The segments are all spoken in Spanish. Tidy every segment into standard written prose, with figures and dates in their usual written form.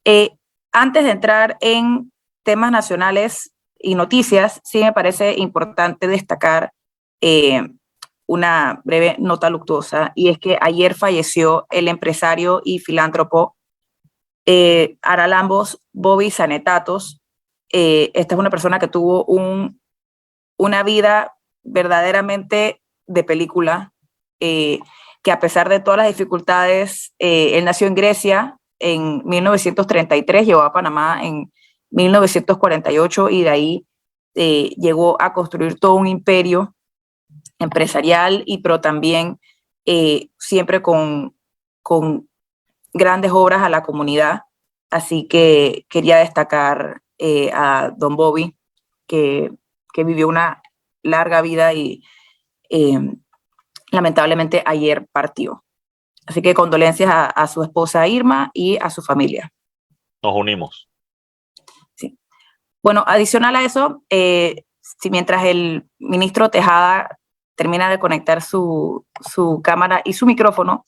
Eh, Antes de entrar en temas nacionales y noticias, sí me parece importante destacar eh, una breve nota luctuosa, y es que ayer falleció el empresario y filántropo Haralambos Bobby Sanetatos. Esta es una persona que tuvo una vida verdaderamente de película, eh, que a pesar de todas las dificultades, él nació en Grecia en 1933, llegó a Panamá en 1948 y de ahí llegó a construir todo un imperio empresarial, pero también siempre con grandes obras a la comunidad. Así que quería destacar a Don Bobby, que, que vivió una larga vida y eh, lamentablemente ayer partió. Así que condolencias a su esposa Irma y a su familia. Nos unimos. Sí. Bueno, adicional a eso, si mientras el ministro Tejada termina de conectar su cámara y su micrófono,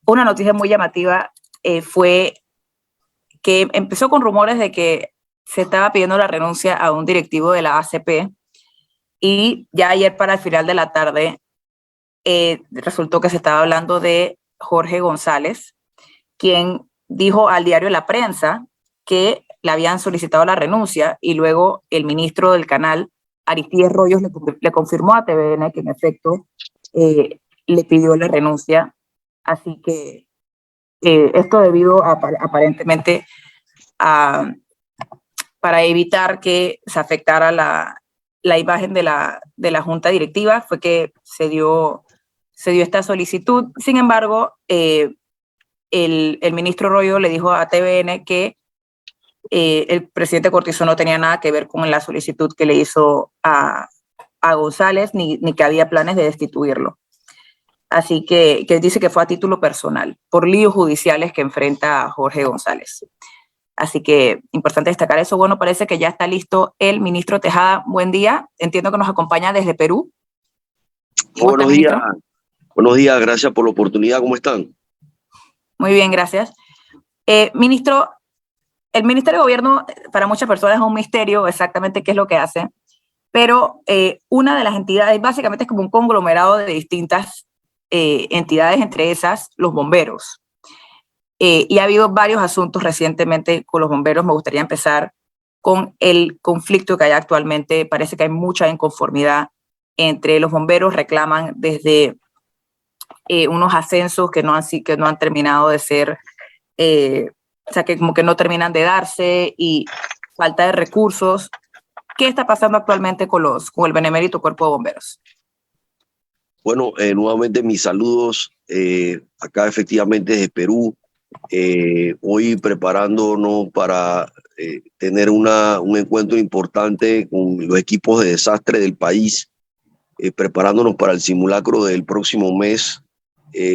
una noticia muy llamativa fue que empezó con rumores de que se estaba pidiendo la renuncia a un directivo de la ACP, y ya ayer para el final de la tarde resultó que se estaba hablando de Jorge González, quien dijo al diario La Prensa que le habían solicitado la renuncia, y luego el ministro del canal, Aristides Royos, le confirmó a TVN que en efecto le pidió la renuncia. Así que esto debido aparentemente a, para evitar que se afectara la imagen de la junta directiva, fue que se dio esta solicitud. Sin embargo, el ministro Royo le dijo a TVN que el presidente Cortizo no tenía nada que ver con la solicitud que le hizo a González, ni que había planes de destituirlo. Así que dice que fue a título personal, por líos judiciales que enfrenta a Jorge González. Así que importante destacar eso. Bueno, parece que ya está listo el ministro Tejada. Buen día. Entiendo que nos acompaña desde Perú. ¿Cómo está, Buenos días, ministro? buenos días, gracias por la oportunidad, ¿cómo están? Muy bien, gracias. Ministro, el Ministerio de Gobierno para muchas personas es un misterio exactamente qué es lo que hace, pero una de las entidades básicamente es como un conglomerado de distintas entidades, entre esas los bomberos. Y ha habido varios asuntos recientemente con los bomberos. Me gustaría empezar con el conflicto que hay actualmente. Parece que hay mucha inconformidad entre los bomberos. Reclaman desde unos ascensos que no han terminado de ser, o sea, que como que no terminan de darse, y falta de recursos. ¿Qué está pasando actualmente con el benemérito Cuerpo de Bomberos? Bueno, nuevamente mis saludos acá efectivamente desde Perú. Hoy preparándonos para tener un encuentro importante con los equipos de desastre del país, preparándonos para el simulacro del próximo mes,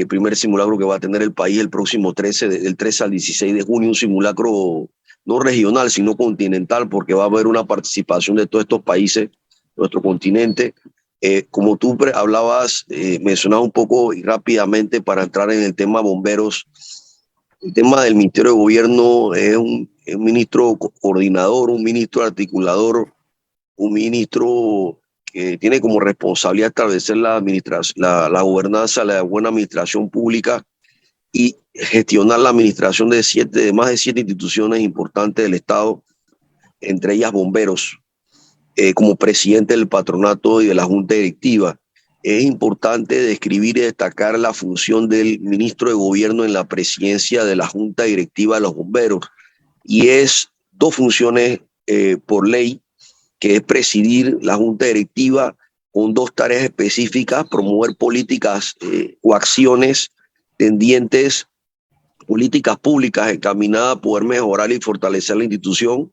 primer simulacro que va a tener el país el próximo del 13 al 16 de junio, un simulacro no regional, sino continental, porque va a haber una participación de todos estos países, nuestro continente. Como tú hablabas, mencionabas un poco y rápidamente para entrar en el tema bomberos, el tema del Ministerio de Gobierno es un ministro coordinador, un ministro articulador, un ministro que tiene como responsabilidad establecer la gobernanza, la buena administración pública y gestionar la administración de más de 7 instituciones importantes del Estado, entre ellas bomberos, como presidente del patronato y de la junta directiva. Es importante describir y destacar la función del ministro de Gobierno en la presidencia de la junta directiva de los bomberos, y es dos funciones por ley, que es presidir la junta directiva con dos tareas específicas: promover políticas o acciones tendientes, políticas públicas encaminadas a poder mejorar y fortalecer la institución,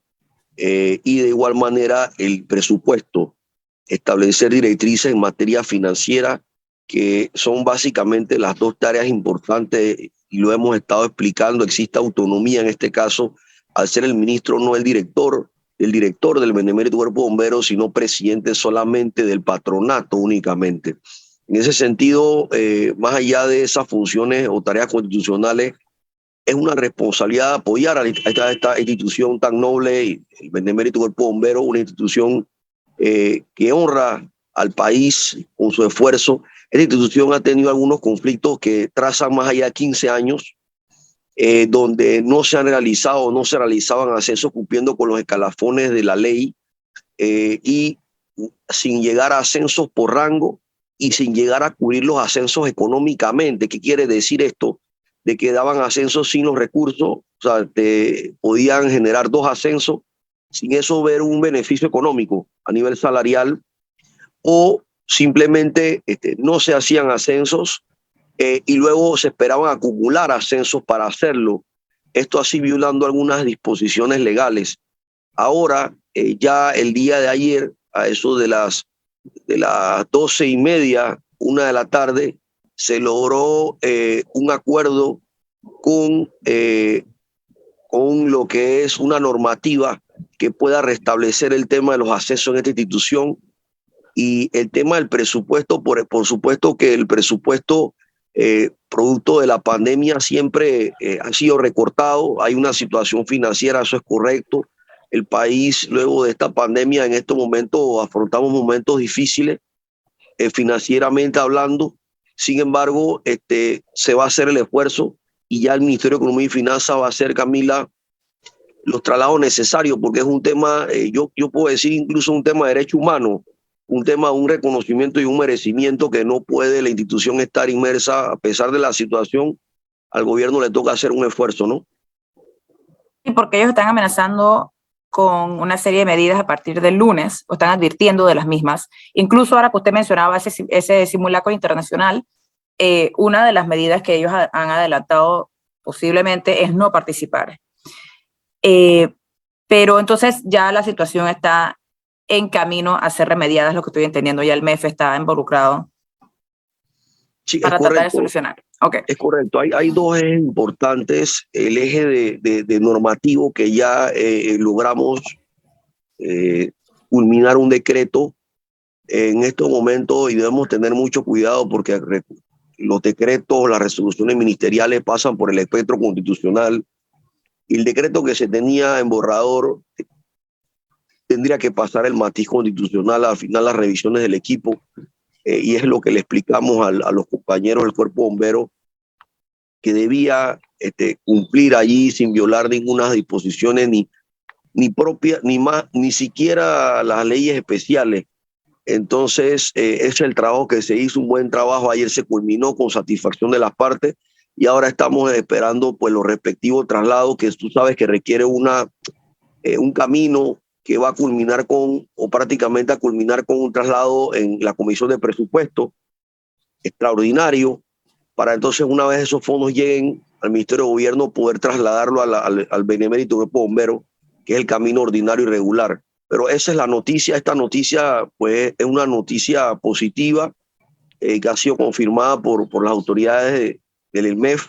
y de igual manera el presupuesto, establecer directrices en materia financiera, que son básicamente las dos tareas importantes, y lo hemos estado explicando. Existe autonomía en este caso, al ser el ministro no el director del Benemérito Cuerpo de Bomberos, sino presidente solamente del patronato únicamente. En ese sentido, más allá de esas funciones o tareas constitucionales, es una responsabilidad apoyar a esta institución tan noble, el Benemérito Cuerpo de Bomberos, una institución que honra al país con su esfuerzo. Esta institución ha tenido algunos conflictos que trazan más allá de 15 años, donde no se han realizado, no se realizaban ascensos cumpliendo con los escalafones de la ley, y sin llegar a ascensos por rango y sin llegar a cubrir los ascensos económicamente. ¿Qué quiere decir esto? De que daban ascensos sin los recursos, o sea, podían generar 2 ascensos sin eso ver un beneficio económico a nivel salarial, o simplemente no se hacían ascensos, y luego se esperaban acumular ascensos para hacerlo. Esto así violando algunas disposiciones legales. Ahora, ya el día de ayer, a eso de las 12:30, 1 de la tarde, se logró un acuerdo con lo que es una normativa que pueda restablecer el tema de los ascensos en esta institución. Y el tema del presupuesto, por supuesto que el presupuesto, producto de la pandemia, siempre ha sido recortado. Hay una situación financiera, eso es correcto. El país, luego de esta pandemia, en estos momentos afrontamos momentos difíciles, financieramente hablando. Sin embargo, se va a hacer el esfuerzo y ya el Ministerio de Economía y Finanzas va a hacer, Camila, los traslados necesarios, porque es un tema, yo puedo decir incluso un tema de derecho humano, un tema, un reconocimiento y un merecimiento que no puede la institución estar inmersa. A pesar de la situación, al gobierno le toca hacer un esfuerzo, ¿no? Y porque ellos están amenazando con una serie de medidas a partir del lunes, o están advirtiendo de las mismas. Incluso ahora que usted mencionaba ese simulacro internacional, una de las medidas que ellos han adelantado posiblemente es no participar. Pero entonces ya la situación está en camino a ser remediada, es lo que estoy entendiendo. Ya el MEF está involucrado, Sí, para tratar de solucionar. Okay. Es correcto. Hay 2 ejes importantes. El eje de normativo, que ya logramos culminar un decreto en estos momentos, y debemos tener mucho cuidado porque los decretos, las resoluciones ministeriales pasan por el espectro constitucional, y el decreto que se tenía en borrador tendría que pasar el matiz constitucional al final, las revisiones del equipo, y es lo que le explicamos a los compañeros del Cuerpo Bombero, que debía cumplir allí sin violar ninguna disposiciones, ni propia, ni siquiera las leyes especiales. Entonces, es el trabajo que se hizo, un buen trabajo. Ayer se culminó con satisfacción de las partes, y ahora estamos esperando pues los respectivos traslados, que tú sabes que requiere un camino que va a culminar o prácticamente a culminar con un traslado en la Comisión de Presupuesto extraordinario, para entonces, una vez esos fondos lleguen al Ministerio de Gobierno, poder trasladarlo al Benemérito Cuerpo de Bomberos, que es el camino ordinario y regular. Pero esa es la noticia. Esta noticia pues es una noticia positiva, que ha sido confirmada por las autoridades del INMEF,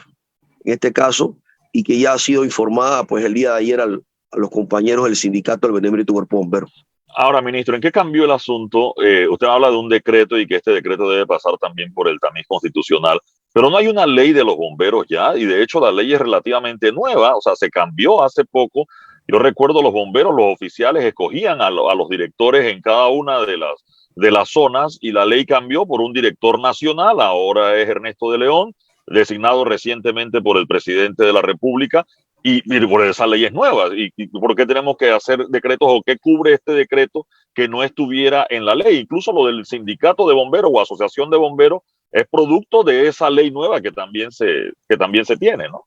en este caso, y que ya ha sido informada pues el día de ayer a los compañeros del sindicato del Benemérito Cuerpo de Bomberos. Ahora, ministro, ¿en qué cambió el asunto? Usted habla de un decreto y que este decreto debe pasar también por el tamiz constitucional, pero no hay una ley de los bomberos ya, y de hecho la ley es relativamente nueva, o sea, se cambió hace poco. Yo recuerdo los bomberos, los oficiales escogían a los directores en cada una de las zonas, y la ley cambió por un director nacional. Ahora es Ernesto de León, designado recientemente por el presidente de la República. Y por esas leyes nuevas. ¿Y por qué tenemos que hacer decretos, o qué cubre este decreto que no estuviera en la ley? Incluso lo del sindicato de bomberos o asociación de bomberos es producto de esa ley nueva que también se tiene, ¿no?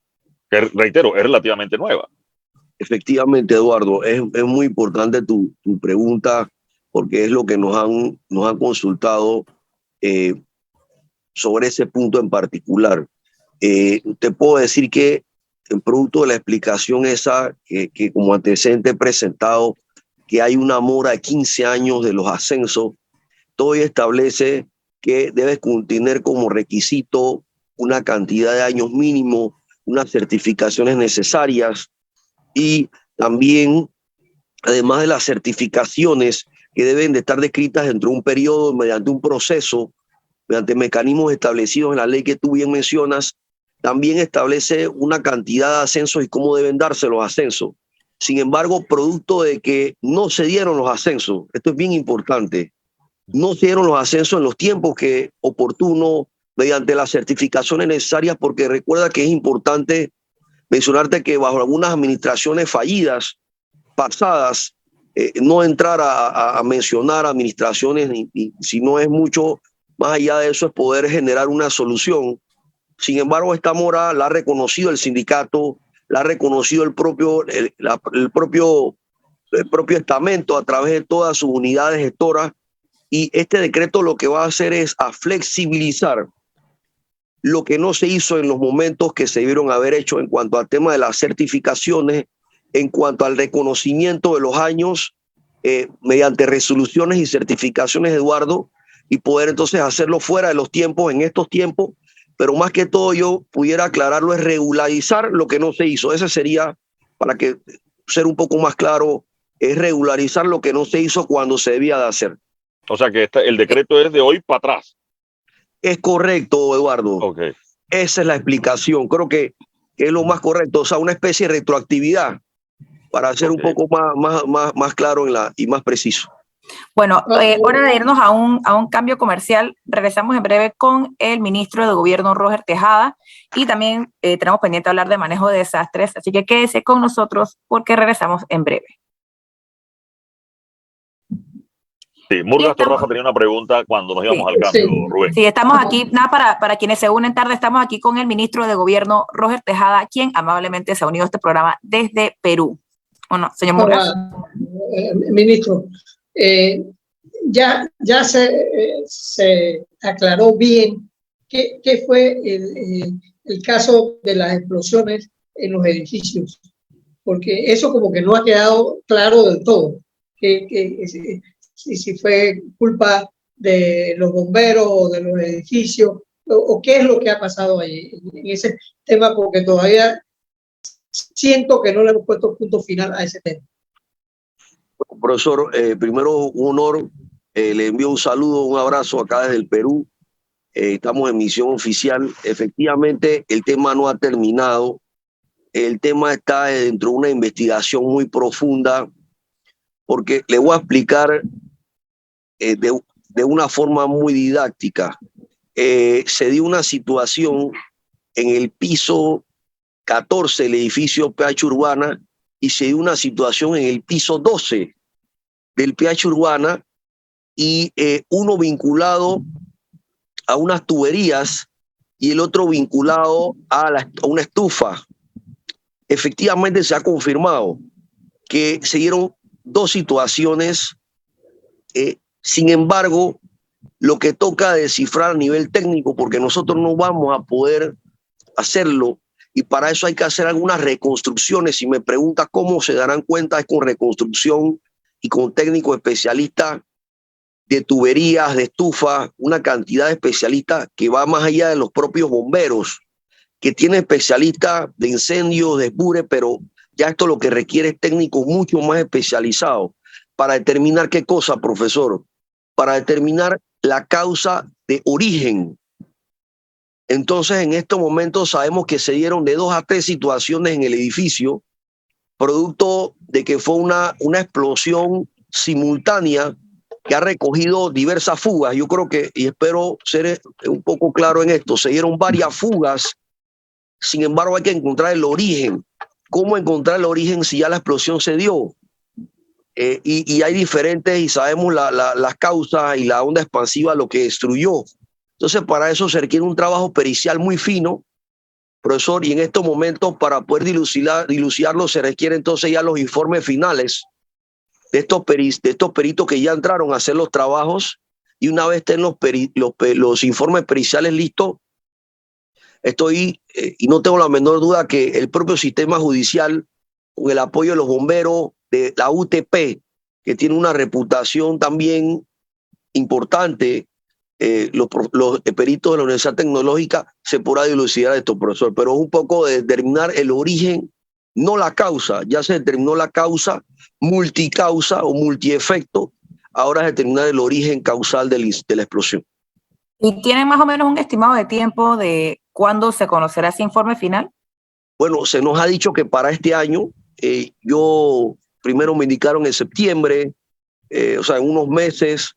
Que, reitero, es relativamente nueva. Efectivamente, Eduardo, es muy importante tu pregunta, porque es lo que nos han consultado sobre ese punto en particular. Te puedo decir que, en producto de la explicación esa que como antecedente he presentado, que hay una mora de 15 años de los ascensos, todo establece que debes tener como requisito una cantidad de años mínimo, unas certificaciones necesarias, y también, además de las certificaciones, que deben de estar descritas dentro de un periodo, mediante un proceso, mediante mecanismos establecidos en la ley que tú bien mencionas, también establece una cantidad de ascensos y cómo deben darse los ascensos. Sin embargo, producto de que no se dieron los ascensos, esto es bien importante, no se dieron los ascensos en los tiempos que oportuno, mediante las certificaciones necesarias, porque recuerda que es importante mencionarte que bajo algunas administraciones fallidas, pasadas, no entrar a mencionar administraciones, si no es mucho más allá de eso, es poder generar una solución. Sin embargo, esta mora la ha reconocido el sindicato, la ha reconocido el propio estamento a través de todas sus unidades gestoras, y este decreto lo que va a hacer es a flexibilizar lo que no se hizo en los momentos que se debieron haber hecho en cuanto al tema de las certificaciones, en cuanto al reconocimiento de los años mediante resoluciones y certificaciones, Eduardo, y poder entonces hacerlo fuera de los tiempos, en estos tiempos, pero más que todo yo pudiera aclararlo, es regularizar lo que no se hizo. Ese sería, para que ser un poco más claro, es regularizar lo que no se hizo cuando se debía de hacer. O sea que el decreto es de hoy para atrás. Es correcto, Eduardo. Okay. Esa es la explicación. Creo que es lo más correcto. O sea, una especie de retroactividad para ser un poco más claro y más preciso. Bueno, hora de irnos a un cambio comercial. Regresamos en breve con el ministro de Gobierno, Roger Tejada, y también tenemos pendiente hablar de manejo de desastres. Así que quédese con nosotros porque regresamos en breve. Sí, Murgas Torraja tenía una pregunta cuando nos íbamos al cambio, Rubén. Sí, estamos aquí, nada, para quienes se unen tarde, estamos aquí con el ministro de Gobierno, Roger Tejada, quien amablemente se ha unido a este programa desde Perú. ¿O no, señor Murgas? Ministro, ya se aclaró bien qué fue el caso de las explosiones en los edificios, porque eso como que no ha quedado claro del todo. Si fue culpa de los bomberos o de los edificios, o qué es lo que ha pasado ahí en ese tema, porque todavía siento que no le hemos puesto punto final a ese tema. Profesor, primero un honor, le envío un saludo, un abrazo acá desde el Perú. Estamos en misión oficial. Efectivamente, el tema no ha terminado. El tema está dentro de una investigación muy profunda, porque le voy a explicar de una forma muy didáctica. Se dio una situación en el piso 14 del edificio PH Urbana y se dio una situación en el piso 12 del PH Urbana, y uno vinculado a unas tuberías y el otro vinculado a una estufa. Efectivamente se ha confirmado que se dieron dos situaciones. Sin embargo, lo que toca descifrar a nivel técnico, porque nosotros no vamos a poder hacerlo, y para eso hay que hacer algunas reconstrucciones. Si me pregunta cómo se darán cuenta, es con reconstrucción y con técnicos especialistas de tuberías, de estufa, una cantidad de especialistas que va más allá de los propios bomberos, que tienen especialistas de incendios, de esbure, pero ya esto lo que requiere es técnicos mucho más especializados para determinar qué cosa, profesor, para determinar la causa de origen. Entonces, en estos momentos sabemos que se dieron de 2 a 3 situaciones en el edificio, producto de que fue una explosión simultánea que ha recogido diversas fugas. Yo creo que, y espero ser un poco claro en esto, se dieron varias fugas. Sin embargo, hay que encontrar el origen. ¿Cómo encontrar el origen si ya la explosión se dio? Y hay diferentes, y sabemos las causas y la onda expansiva lo que destruyó. Entonces, para eso se requiere un trabajo pericial muy fino, profesor, y en estos momentos, para poder dilucidarlo, se requieren entonces ya los informes finales de estos peritos que ya entraron a hacer los trabajos, y una vez estén los informes periciales listos, y no tengo la menor duda que el propio sistema judicial, con el apoyo de los bomberos, de la UTP, que tiene una reputación también importante, los peritos de la Universidad Tecnológica, se podrá dilucidar esto, profesor, pero es un poco de determinar el origen, no la causa. Ya se determinó la causa, multicausa o multiefecto, ahora es determinar el origen causal de la explosión. ¿Y tienen más o menos un estimado de tiempo de ¿Cuándo se conocerá ese informe final? Bueno, se nos ha dicho que para este año, yo primero me indicaron en septiembre, o sea, en unos meses,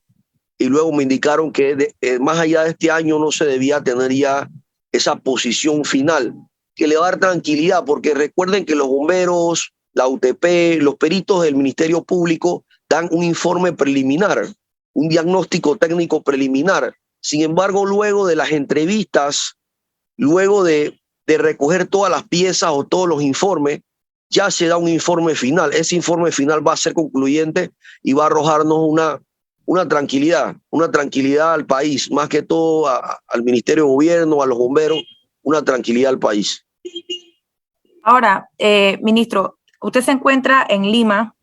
y luego me indicaron que más allá de este año no se debía tener ya esa posición final, que le va a dar tranquilidad, porque recuerden que los bomberos, la UTP, los peritos del Ministerio Público dan un informe preliminar, un diagnóstico técnico preliminar. Sin embargo, luego de las entrevistas, luego de recoger todas las piezas o todos los informes, ya se da un informe final. Ese informe final va a ser concluyente y va a arrojarnos una tranquilidad al país, más que todo al Ministerio de Gobierno, a los bomberos, una tranquilidad al país. Ahora, ministro, usted se encuentra en Lima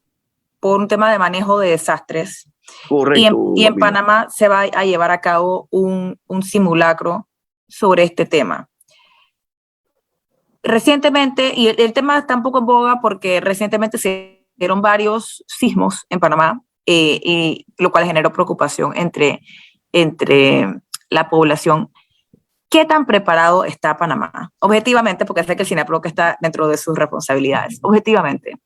por un tema de manejo de desastres. Correcto. Y en Panamá se va a llevar a cabo un simulacro sobre este tema. Recientemente, y el tema está un poco en boga porque recientemente se dieron varios sismos en Panamá, y lo cual generó preocupación entre la población. ¿Qué tan preparado está Panamá? Objetivamente, porque sé que el SINAPROC está dentro de sus responsabilidades. Objetivamente,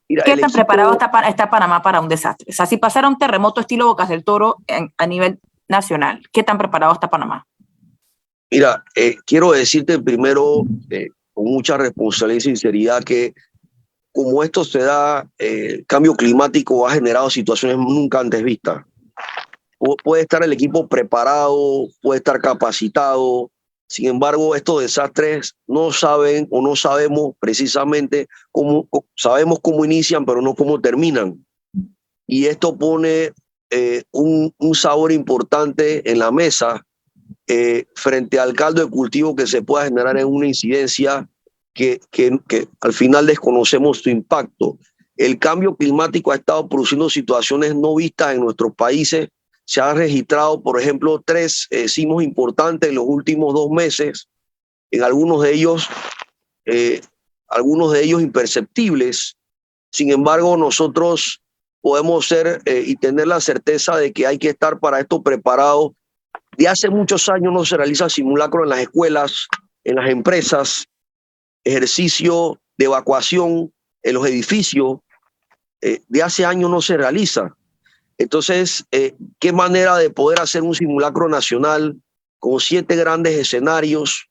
Mira, ¿qué tan preparado está Panamá para un desastre? O sea, si pasara un terremoto estilo Bocas del Toro a nivel nacional, ¿qué tan preparado está Panamá? Mira, quiero decirte primero, con mucha responsabilidad y sinceridad, que como esto se da, el cambio climático ha generado situaciones nunca antes vistas. Puede estar el equipo preparado, puede estar capacitado. Sin embargo, estos desastres no saben o no sabemos precisamente sabemos cómo inician, pero no cómo terminan. Y esto pone un sabor importante en la mesa frente al caldo de cultivo que se pueda generar en una incidencia que al final desconocemos su impacto. El cambio climático ha estado produciendo situaciones no vistas en nuestros países. Se han registrado, por ejemplo, 3 sismos importantes en los últimos 2 meses, en algunos de ellos imperceptibles. Sin embargo, nosotros podemos ser y tener la certeza de que hay que estar para esto preparados. De hace muchos años no se realiza simulacro en las escuelas, en las empresas, ejercicio de evacuación en los edificios. De hace años no se realiza. Entonces, ¿qué manera de poder hacer un simulacro nacional con 7 grandes escenarios?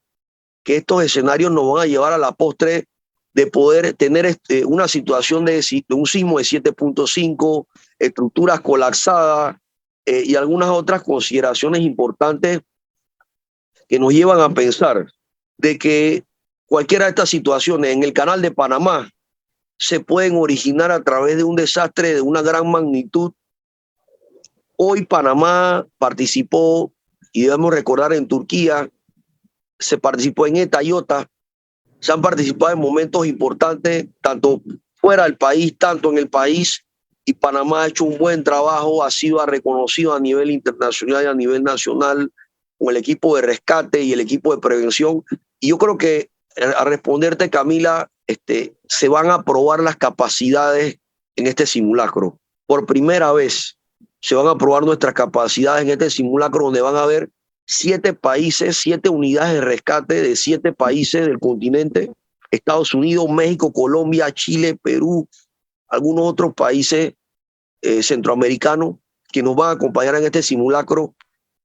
Que estos escenarios nos van a llevar a la postre de poder tener una situación de un sismo de 7.5, estructuras colapsadas y algunas otras consideraciones importantes que nos llevan a pensar de que cualquiera de estas situaciones en el Canal de Panamá se pueden originar a través de un desastre de una gran magnitud. Hoy Panamá participó, y debemos recordar, en Turquía, se participó en ETA y OTA, se han participado en momentos importantes, tanto fuera del país, tanto en el país, y Panamá ha hecho un buen trabajo, ha sido reconocido a nivel internacional y a nivel nacional con el equipo de rescate y el equipo de prevención. Y yo creo que, a responderte, Camila, se van a probar las capacidades en este simulacro. Por primera vez se van a probar nuestras capacidades en este simulacro, donde van a haber 7 países, 7 unidades de rescate de 7 países del continente: Estados Unidos, México, Colombia, Chile, Perú, algunos otros países centroamericanos que nos van a acompañar en este simulacro.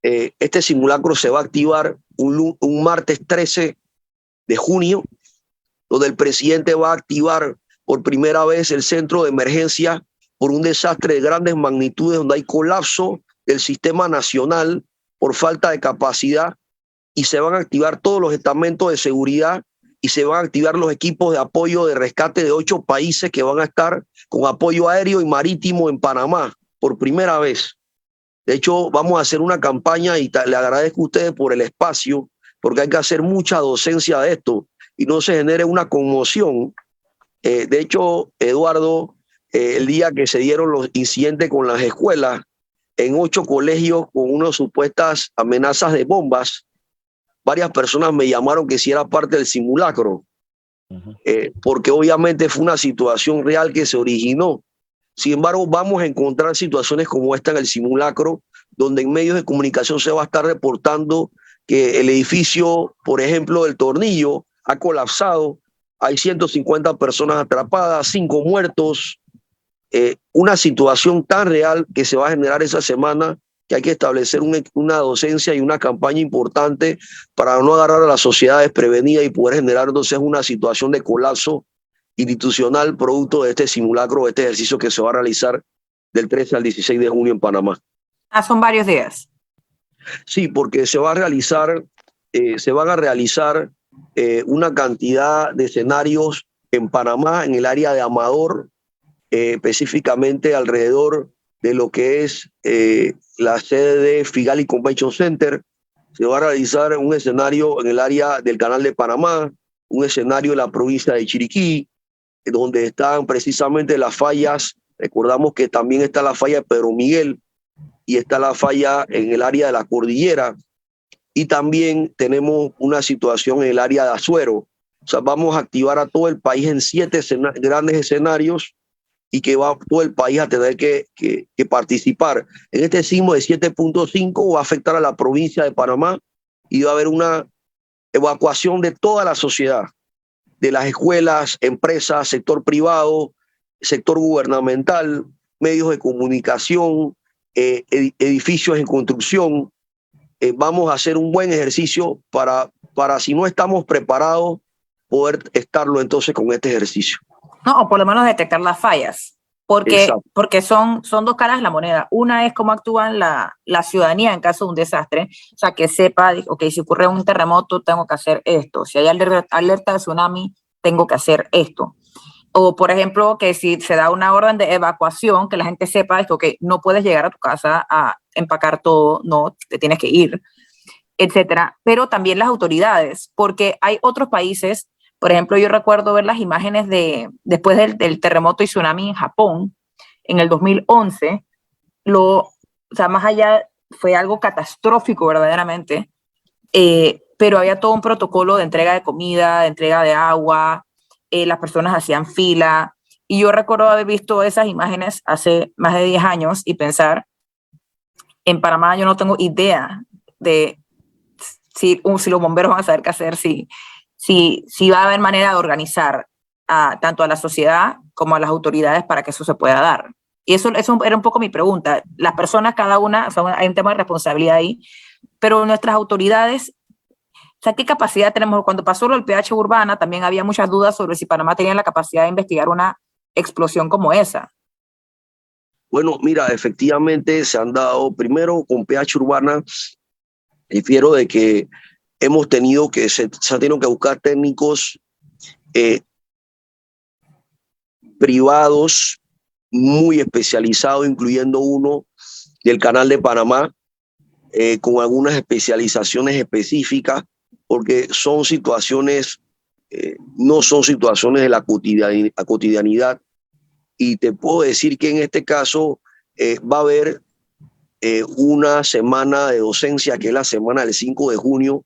Este simulacro se va a activar un martes 13 de junio, donde el presidente va a activar por primera vez el centro de emergencia por un desastre de grandes magnitudes, donde hay colapso del sistema nacional por falta de capacidad, y se van a activar todos los estamentos de seguridad y se van a activar los equipos de apoyo de rescate de 8 países que van a estar con apoyo aéreo y marítimo en Panamá por primera vez. De hecho, vamos a hacer una campaña y le agradezco a ustedes por el espacio, porque hay que hacer mucha docencia de esto y no se genere una conmoción. De hecho, Eduardo, el día que se dieron los incidentes con las escuelas, en 8 colegios con unas supuestas amenazas de bombas, varias personas me llamaron que si era parte del simulacro, porque obviamente fue una situación real que se originó. Sin embargo, vamos a encontrar situaciones como esta en el simulacro, donde en medios de comunicación se va a estar reportando que el edificio, por ejemplo, del Tornillo, ha colapsado. Hay 150 personas atrapadas, 5 muertos. Una situación tan real que se va a generar esa semana que hay que establecer una docencia y una campaña importante para no agarrar a la sociedad desprevenida y poder generar entonces una situación de colapso institucional producto de este simulacro, de este ejercicio que se va a realizar del 13 al 16 de junio en Panamá. Son varios días. Sí, porque se van a realizar una cantidad de escenarios en Panamá, en el área de Amador, específicamente alrededor de lo que es la sede de Figali Convention Center. Se va a realizar un escenario en el área del Canal de Panamá, un escenario en la provincia de Chiriquí, donde están precisamente las fallas. Recordamos que también está la falla de Pedro Miguel y está la falla en el área de la cordillera. Y también tenemos una situación en el área de Azuero. O sea, vamos a activar a todo el país en 7 grandes escenarios y que va todo el país a tener que participar. En este sismo de 7.5 va a afectar a la provincia de Panamá y va a haber una evacuación de toda la sociedad, de las escuelas, empresas, sector privado, sector gubernamental, medios de comunicación, edificios en construcción. Vamos a hacer un buen ejercicio para si no estamos preparados, poder estarlo entonces con este ejercicio. No, o por lo menos detectar las fallas, porque son 2 caras de la moneda. Una es cómo actúa la ciudadanía en caso de un desastre, o sea, que sepa, ok, si ocurre un terremoto, tengo que hacer esto, si hay alerta de tsunami, tengo que hacer esto. O, por ejemplo, que si se da una orden de evacuación, que la gente sepa que okay, no puedes llegar a tu casa a empacar todo, no, te tienes que ir, etcétera. Pero también las autoridades, porque hay otros países. Por ejemplo, yo recuerdo ver las imágenes después del terremoto y tsunami en Japón, en el 2011. O sea, más allá, fue algo catastrófico verdaderamente, pero había todo un protocolo de entrega de comida, de entrega de agua, las personas hacían fila, y yo recuerdo haber visto esas imágenes hace más de 10 años y pensar, en Panamá yo no tengo idea de si los bomberos van a saber qué hacer, si va a haber manera de organizar tanto a la sociedad como a las autoridades para que eso se pueda dar. Y eso era un poco mi pregunta. Las personas, cada una, o sea, hay un tema de responsabilidad ahí, pero nuestras autoridades, o sea, ¿qué capacidad tenemos? Cuando pasó lo del PH Urbana, también había muchas dudas sobre si Panamá tenía la capacidad de investigar una explosión como esa. Bueno, mira, efectivamente se han dado, primero con PH Urbana, refiero de que hemos tenido que, se han tenido que buscar técnicos privados muy especializados, incluyendo uno del Canal de Panamá, con algunas especializaciones específicas, porque son situaciones, no son situaciones de la cotidianidad. Y te puedo decir que en este caso va a haber una semana de docencia, que es la semana del 5 de junio,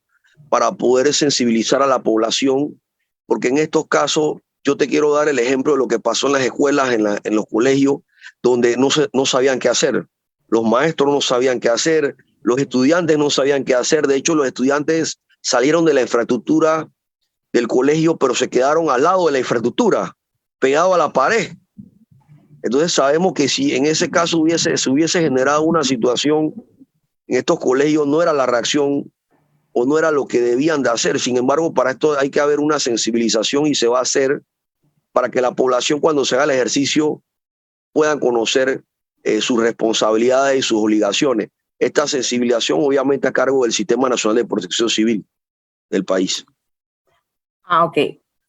para poder sensibilizar a la población, porque en estos casos yo te quiero dar el ejemplo de lo que pasó en las escuelas, en los colegios, donde no sabían qué hacer. Los maestros no sabían qué hacer, los estudiantes no sabían qué hacer. De hecho, los estudiantes salieron de la infraestructura del colegio, pero se quedaron al lado de la infraestructura, pegados a la pared. Entonces sabemos que si en ese caso se hubiese generado una situación en estos colegios, no era la reacción o no era lo que debían de hacer. Sin embargo, para esto hay que haber una sensibilización y se va a hacer para que la población, cuando se haga el ejercicio, puedan conocer sus responsabilidades y sus obligaciones. Esta sensibilización obviamente a cargo del Sistema Nacional de Protección Civil del país. Ok.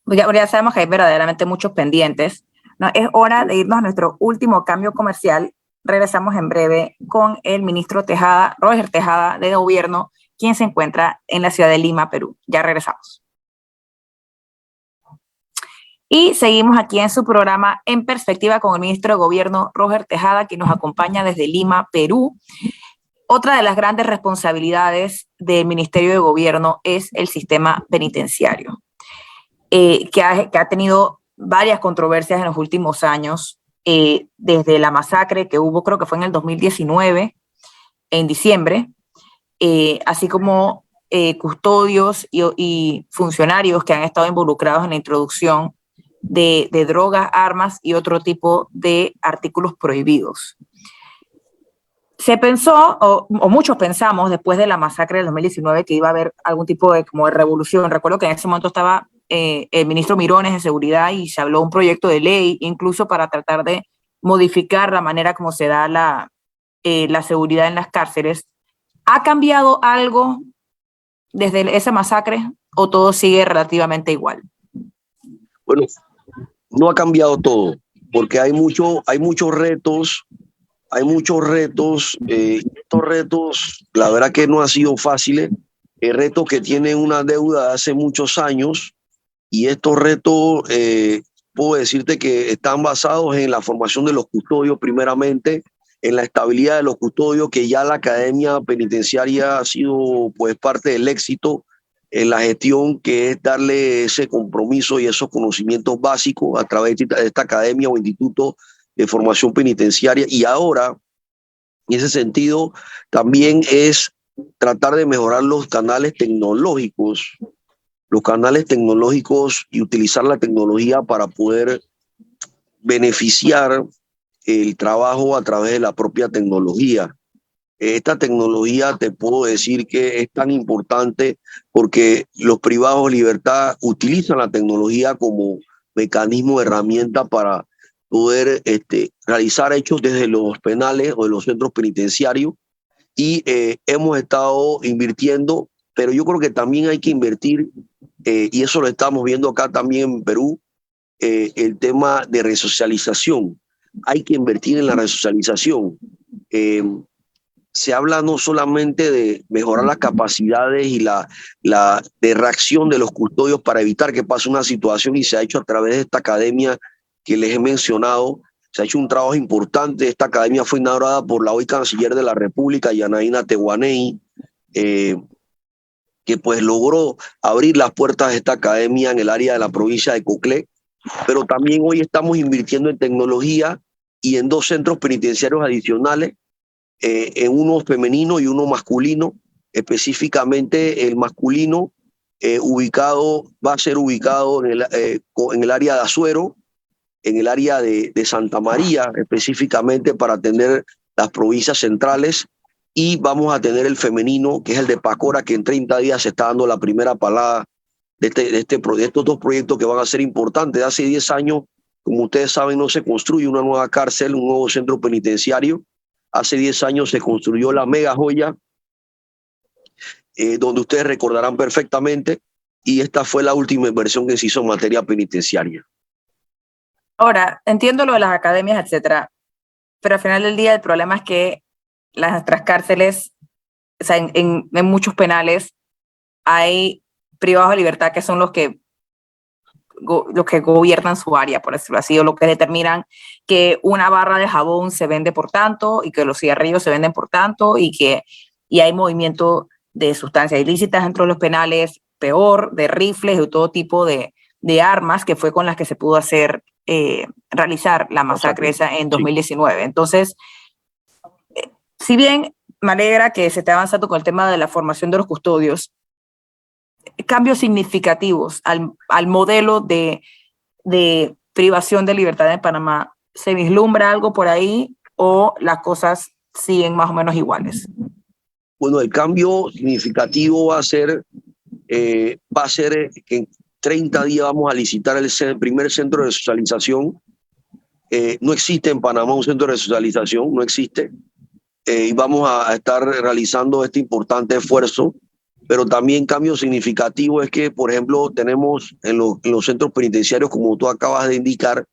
Ya sabemos que hay verdaderamente muchos pendientes. No, es hora de irnos a nuestro último cambio comercial. Regresamos en breve con el ministro Tejada, Roger Tejada, de Gobierno, quien se encuentra en la ciudad de Lima, Perú. Ya regresamos. Y seguimos aquí en su programa En Perspectiva con el ministro de Gobierno, Roger Tejada, que nos acompaña desde Lima, Perú. Otra de las grandes responsabilidades del Ministerio de Gobierno es el sistema penitenciario, que ha tenido varias controversias en los últimos años, desde la masacre que hubo, creo que fue en el 2019, en diciembre, así como custodios y funcionarios que han estado involucrados en la introducción de drogas, armas y otro tipo de artículos prohibidos. Se pensó, o muchos pensamos, después de la masacre del 2019, que iba a haber algún tipo de, como de revolución. Recuerdo que en ese momento estaba el ministro Mirones de Seguridad y se habló de un proyecto de ley, incluso para tratar de modificar la manera como se da la seguridad en las cárceles. ¿Ha cambiado algo desde esa masacre o todo sigue relativamente igual? Bueno, no ha cambiado todo, porque hay muchos retos. Hay muchos retos, estos retos, la verdad que no han sido fáciles, retos que tienen una deuda de hace muchos años, y estos retos, puedo decirte que están basados en la formación de los custodios primeramente, en la estabilidad de los custodios, que ya la academia penitenciaria ha sido pues parte del éxito en la gestión, que es darle ese compromiso y esos conocimientos básicos a través de esta academia o instituto de formación penitenciaria. Y ahora, en ese sentido, también es tratar de mejorar los canales tecnológicos y utilizar la tecnología para poder beneficiar el trabajo a través de la propia tecnología. Esta tecnología, te puedo decir que es tan importante porque los privados de libertad utilizan la tecnología como mecanismo, herramienta para poder realizar hechos desde los penales o de los centros penitenciarios, y hemos estado invirtiendo, pero yo creo que también hay que invertir, y eso lo estamos viendo acá también en Perú, el tema de resocialización. Hay que invertir en la resocialización. Se habla no solamente de mejorar las capacidades y la de reacción de los custodios para evitar que pase una situación, y se ha hecho a través de esta academia que les he mencionado. Se ha hecho un trabajo importante. Esta academia fue inaugurada por la hoy canciller de la República, Yanaína Tehuaney, que pues logró abrir las puertas de esta academia en el área de la provincia de Coclé. Pero también hoy estamos invirtiendo en tecnología y en 2 centros penitenciarios adicionales, en uno femenino y uno masculino. Específicamente el masculino va a ser ubicado en el área de Azuero, en el área de Santa María, específicamente para atender las provincias centrales, y vamos a tener el femenino, que es el de Pacora, que en 30 días se está dando la primera palada de estos 2 proyectos que van a ser importantes. Hace 10 años, como ustedes saben, no se construye una nueva cárcel, un nuevo centro penitenciario. Hace 10 años se construyó la mega joya, donde ustedes recordarán perfectamente, y esta fue la última inversión que se hizo en materia penitenciaria. Ahora, entiendo lo de las academias, etcétera, pero al final del día el problema es que nuestras cárceles, o sea, en muchos penales hay privados de libertad que son los que gobiernan su área, por decirlo así, o lo que determinan que una barra de jabón se vende por tanto y que los cigarrillos se venden por tanto, y hay movimiento de sustancias ilícitas dentro de los penales, peor, de rifles, de todo tipo de armas, que fue con las que se pudo realizar la masacre esa en 2019. Entonces, si bien me alegra que se esté avanzando con el tema de la formación de los custodios, cambios significativos al modelo de privación de libertad en Panamá, ¿se vislumbra algo por ahí o las cosas siguen más o menos iguales? Bueno, el cambio significativo va a ser que en 30 días vamos a licitar el primer centro de socialización. No existe en Panamá un centro de socialización, no existe. Y vamos a estar realizando este importante esfuerzo. Pero también cambio significativo es que, por ejemplo, tenemos en los centros penitenciarios, como tú acabas de indicar,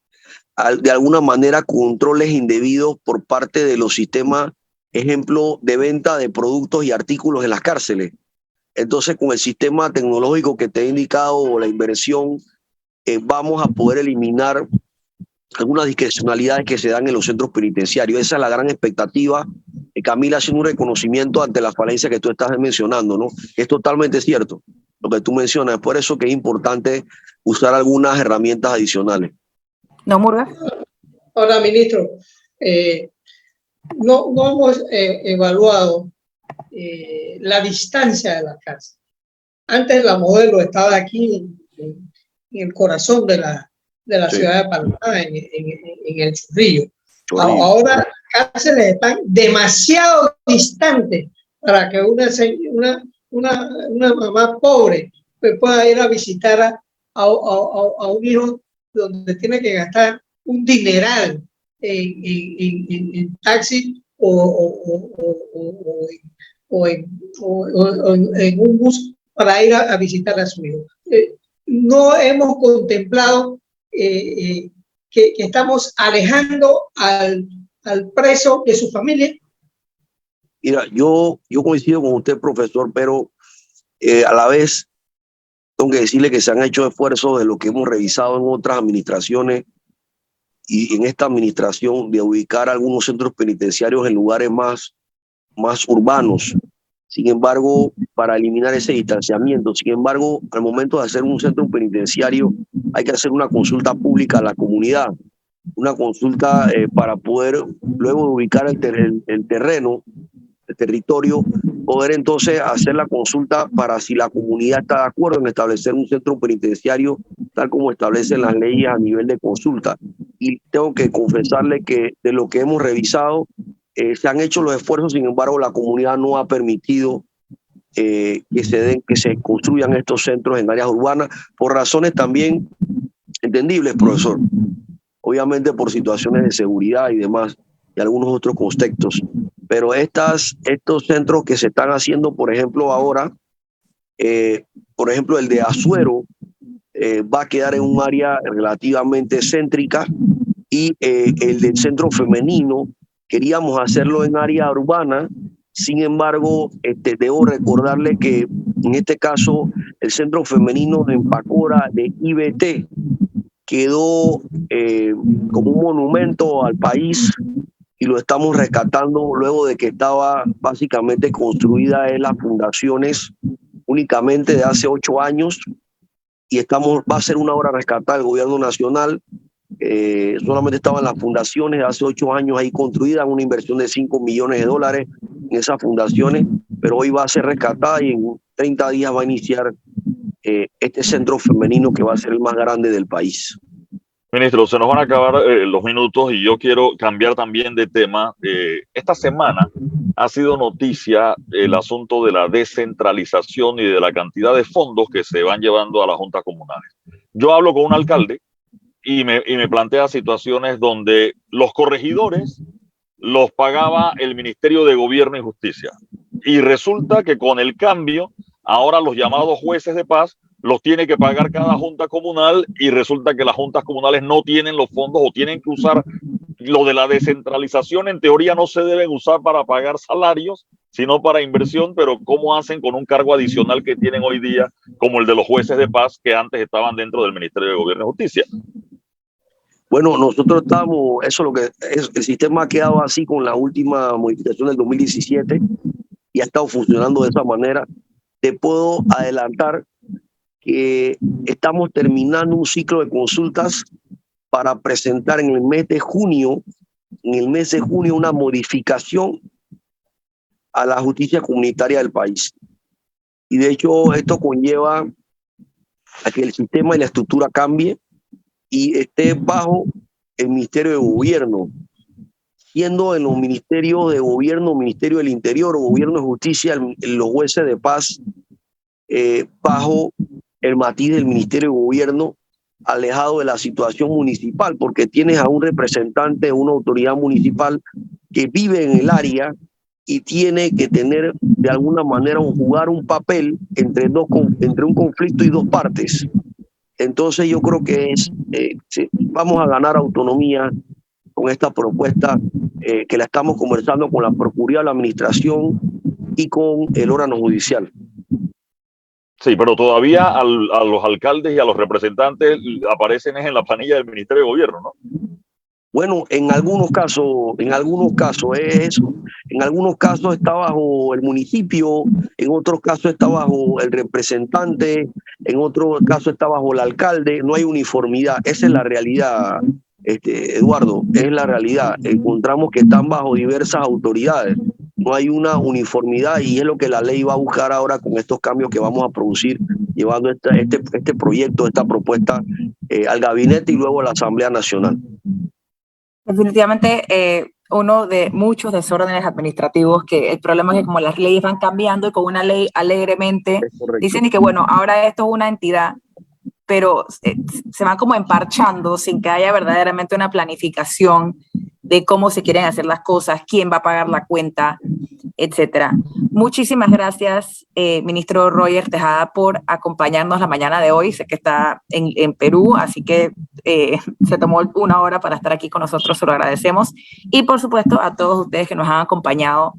de alguna manera controles indebidos por parte de los sistemas, ejemplo, de venta de productos y artículos en las cárceles. Entonces, con el sistema tecnológico que te he indicado o la inversión, vamos a poder eliminar algunas discrecionalidades que se dan en los centros penitenciarios. Esa es la gran expectativa. Camila, haciendo un reconocimiento ante la falencia que tú estás mencionando, ¿no? Es totalmente cierto lo que tú mencionas. Es por eso que es importante usar algunas herramientas adicionales. ¿No, Murga? Ahora, ministro, no hemos evaluado la distancia de la cárcel. Antes la modelo estaba aquí en el corazón de la Sí. ciudad de Panamá, en el Chorrillo. Chorrillo. Ahora cárceles están demasiado distantes para que una mamá pobre pues, pueda ir a visitar a un hijo donde tiene que gastar un dineral en taxi o en un bus para ir a visitar a su hijo. No hemos contemplado que estamos alejando al preso de su familia. Mira, yo coincido con usted, profesor, pero a la vez tengo que decirle que se han hecho esfuerzos de lo que hemos revisado en otras administraciones y en esta administración de ubicar algunos centros penitenciarios en lugares más urbanos. Sin embargo, para eliminar ese distanciamiento, sin embargo, al momento de hacer un centro penitenciario hay que hacer una consulta pública a la comunidad, una consulta para poder luego de ubicar el terreno, el territorio, poder entonces hacer la consulta para si la comunidad está de acuerdo en establecer un centro penitenciario tal como establecen las leyes a nivel de consulta. Y tengo que confesarle que de lo que hemos revisado, se han hecho los esfuerzos, sin embargo la comunidad no ha permitido que se construyan estos centros en áreas urbanas por razones también entendibles, profesor. Obviamente por situaciones de seguridad y demás, y algunos otros contextos. Pero estos centros que se están haciendo, por ejemplo, ahora, por ejemplo, el de Azuero va a quedar en un área relativamente céntrica y el del centro femenino queríamos hacerlo en área urbana. Sin embargo, debo recordarle que en este caso el centro femenino de Empacora de IBT quedó como un monumento al país y lo estamos rescatando luego de que estaba básicamente construida en las fundaciones únicamente de hace 8 años y va a ser una obra rescatada del gobierno nacional. Solamente estaban las fundaciones de hace 8 años ahí construidas, una inversión de $5 millones en esas fundaciones, pero hoy va a ser rescatada y en 30 días va a iniciar este centro femenino que va a ser el más grande del país. Ministro, se nos van a acabar los minutos y yo quiero cambiar también de tema. Esta semana ha sido noticia el asunto de la descentralización y de la cantidad de fondos que se van llevando a las juntas comunales. Yo hablo con un alcalde y me plantea situaciones donde los corregidores los pagaba el Ministerio de Gobierno y Justicia. Y resulta que con el cambio, ahora los llamados jueces de paz los tiene que pagar cada junta comunal y resulta que las juntas comunales no tienen los fondos o tienen que usar lo de la descentralización. En teoría no se deben usar para pagar salarios, sino para inversión, pero ¿cómo hacen con un cargo adicional que tienen hoy día como el de los jueces de paz que antes estaban dentro del Ministerio de Gobierno y Justicia? Bueno, nosotros estamos, eso es lo que es, el sistema ha quedado así con la última modificación del 2017 y ha estado funcionando de esa manera. Te puedo adelantar que estamos terminando un ciclo de consultas para presentar en el mes de junio, una modificación a la justicia comunitaria del país. Y de hecho esto conlleva a que el sistema y la estructura cambie y esté bajo el Ministerio de Gobierno, siendo en los ministerios de Gobierno, Ministerio del Interior o Gobierno de Justicia, los jueces de paz bajo el matiz del Ministerio de Gobierno, alejado de la situación municipal, porque tienes a un representante de una autoridad municipal que vive en el área y tiene que tener de alguna manera jugar un papel entre un conflicto y dos partes. Entonces yo creo que vamos a ganar autonomía con esta propuesta que la estamos conversando con la Procuraduría de la Administración y con el órgano judicial. Sí, pero todavía a los alcaldes y a los representantes aparecen en la planilla del Ministerio de Gobierno, ¿no? Bueno, en algunos casos es eso. En algunos casos está bajo el municipio, en otros casos está bajo el representante, en otros casos está bajo el alcalde. No hay uniformidad. Esa es la realidad, Eduardo, es la realidad. Encontramos que están bajo diversas autoridades. no hay una uniformidad, y es lo que la ley va a buscar ahora con estos cambios que vamos a producir, llevando este proyecto, esta propuesta al gabinete y luego a la Asamblea Nacional. Definitivamente uno de muchos desórdenes administrativos, que el problema es que como las leyes van cambiando y con una ley alegremente dicen y que bueno, ahora esto es una entidad, pero se van como emparchando sin que haya verdaderamente una planificación de cómo se quieren hacer las cosas, quién va a pagar la cuenta, etcétera. Muchísimas gracias, ministro Roger Tejada, por acompañarnos la mañana de hoy. Sé que está en Perú, así que se tomó una hora para estar aquí con nosotros, se lo agradecemos. Y por supuesto a todos ustedes que nos han acompañado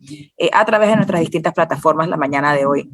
a través de nuestras distintas plataformas la mañana de hoy.